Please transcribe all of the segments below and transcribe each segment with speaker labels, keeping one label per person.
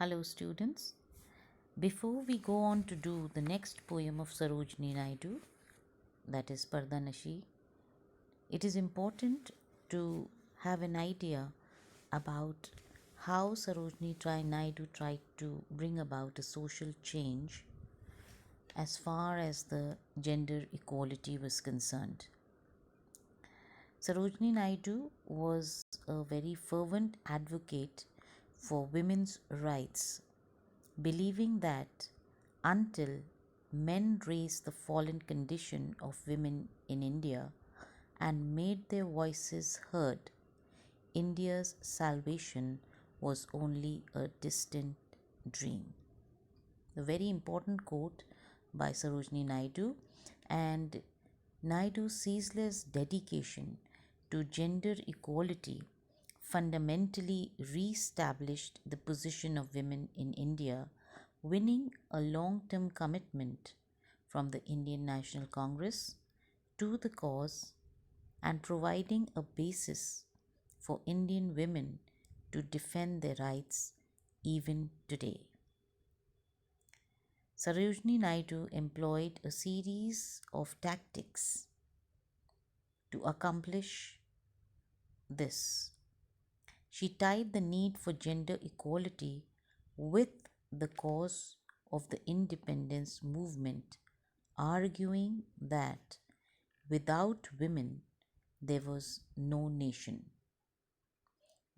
Speaker 1: Hello, students. Before we go on to do the next poem of Sarojini Naidu, that is Pardanashi, it is important to have an idea about how Naidu tried to bring about a social change as far as the gender equality was concerned. Sarojini Naidu was a very fervent advocate for women's rights, believing that until men raised the fallen condition of women in India and made their voices heard, India's salvation was only a distant dream. A very important quote by Sarojini Naidu, and Naidu's ceaseless dedication to gender equality fundamentally re-established the position of women in India, winning a long-term commitment from the Indian National Congress to the cause and providing a basis for Indian women to defend their rights even today. Sarojini Naidu employed a series of tactics to accomplish this. She tied the need for gender equality with the cause of the independence movement, arguing that without women there was no nation.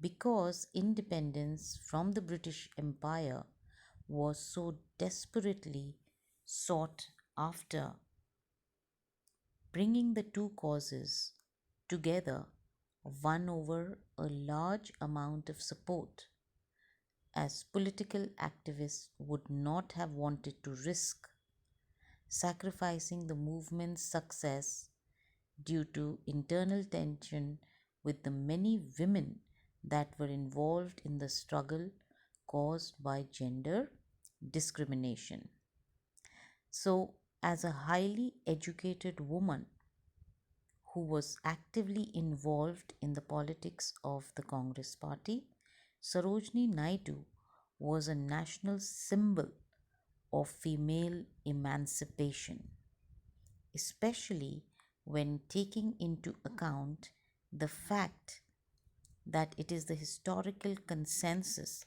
Speaker 1: Because independence from the British Empire was so desperately sought after, bringing the two causes together won over a large amount of support, as political activists would not have wanted to risk sacrificing the movement's success due to internal tension with the many women that were involved in the struggle caused by gender discrimination. So, as a highly educated woman who was actively involved in the politics of the Congress Party, Sarojini Naidu was a national symbol of female emancipation, especially when taking into account the fact that it is the historical consensus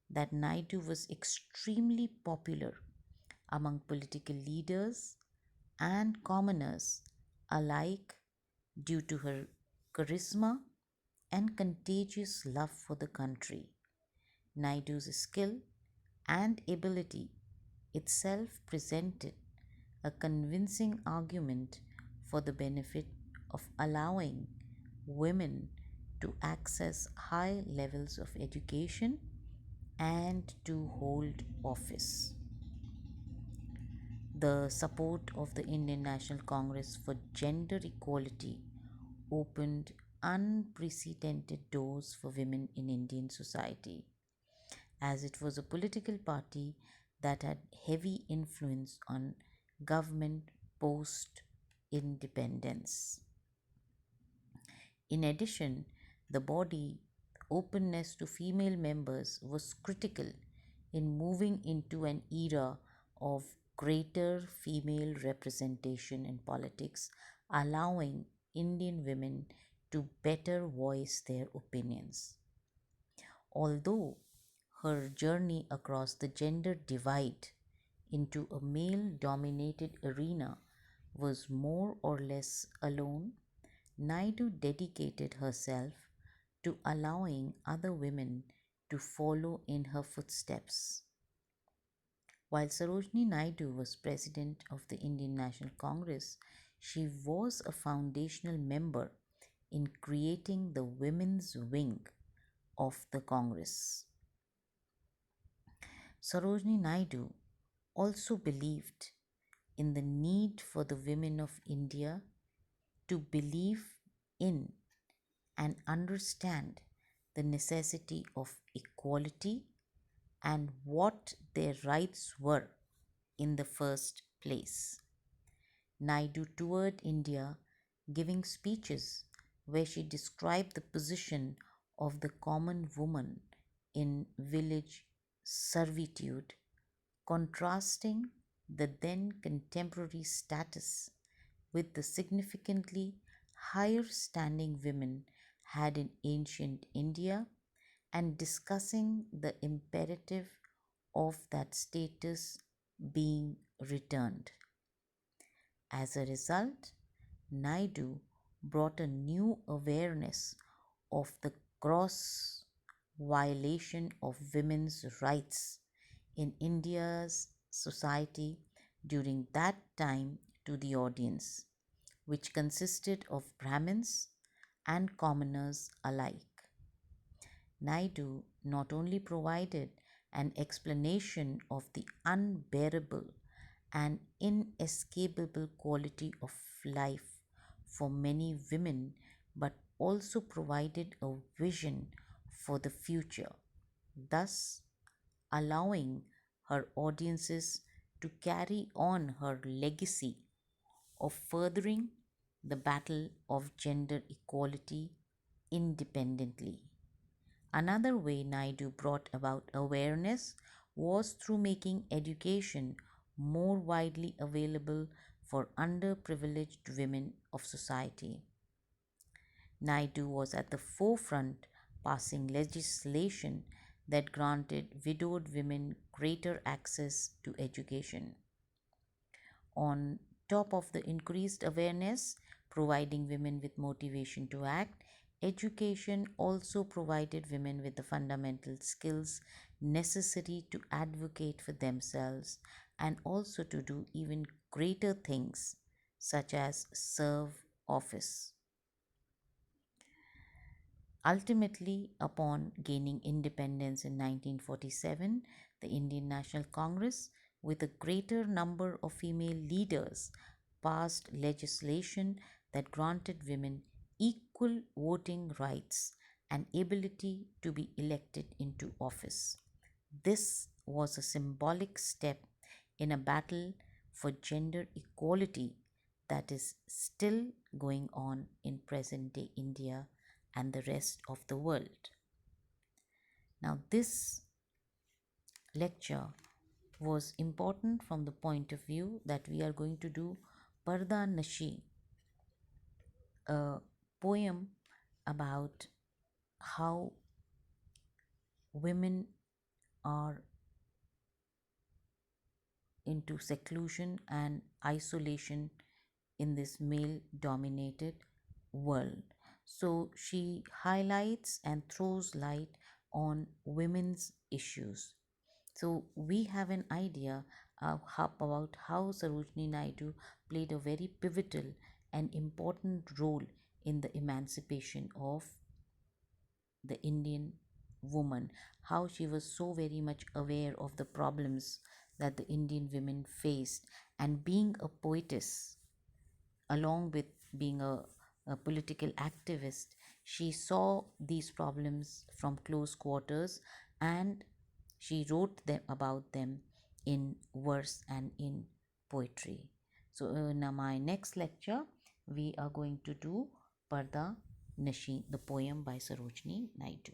Speaker 1: that Naidu was extremely popular among political leaders and commoners alike due to her charisma and contagious love for the country. Naidu's skill and ability itself presented a convincing argument for the benefit of allowing women to access high levels of education and to hold office. The support of the Indian National Congress for gender equality opened unprecedented doors for women in Indian society, as it was a political party that had heavy influence on government post independence. In addition, the body openness to female members was critical in moving into an era of greater female representation in politics, allowing Indian women to better voice their opinions. Although her journey across the gender divide into a male dominated arena was more or less alone, Naidu dedicated herself to allowing other women to follow in her footsteps. While Sarojini Naidu was president of the Indian National Congress, she was a foundational member in creating the women's wing of the Congress. Sarojini Naidu also believed in the need for the women of India to believe in and understand the necessity of equality and what their rights were in the first place. Naidu toured India giving speeches where she described the position of the common woman in village servitude, contrasting the then contemporary status with the significantly higher standing women had in ancient India and discussing the imperative of that status being returned. As a result, Naidu brought a new awareness of the gross violation of women's rights in India's society during that time to the audience, which consisted of Brahmins and commoners alike. Naidu not only provided an explanation of the unbearable and inescapable quality of life for many women, but also provided a vision for the future, thus allowing her audiences to carry on her legacy of furthering the battle of gender equality independently. Another way Naidu brought about awareness was through making education more widely available for underprivileged women of society. Naidu was at the forefront, passing legislation that granted widowed women greater access to education. On top of the increased awareness, providing women with motivation to act, education also provided women with the fundamental skills necessary to advocate for themselves and also to do even greater things, such as serve office. Ultimately, upon gaining independence in 1947, the Indian National Congress, with a greater number of female leaders, passed legislation that granted women equal voting rights and ability to be elected into office. This was a symbolic step in a battle for gender equality that is still going on in present day India and the rest of the world. Now, this lecture was important from the point of view that we are going to do Parda Nashi, a poem about how women are into seclusion and isolation in this male dominated world. So she highlights and throws light on women's issues. So we have an idea about how Sarojini Naidu played a very pivotal and important role in the emancipation of the Indian woman, how she was so very much aware of the problems that the Indian women faced, and being a poetess, along with being a political activist, she saw these problems from close quarters and she wrote them about them in verse and in poetry. So, in my next lecture, we are going to do Parda Nashi, the poem by Sarojini Naidu.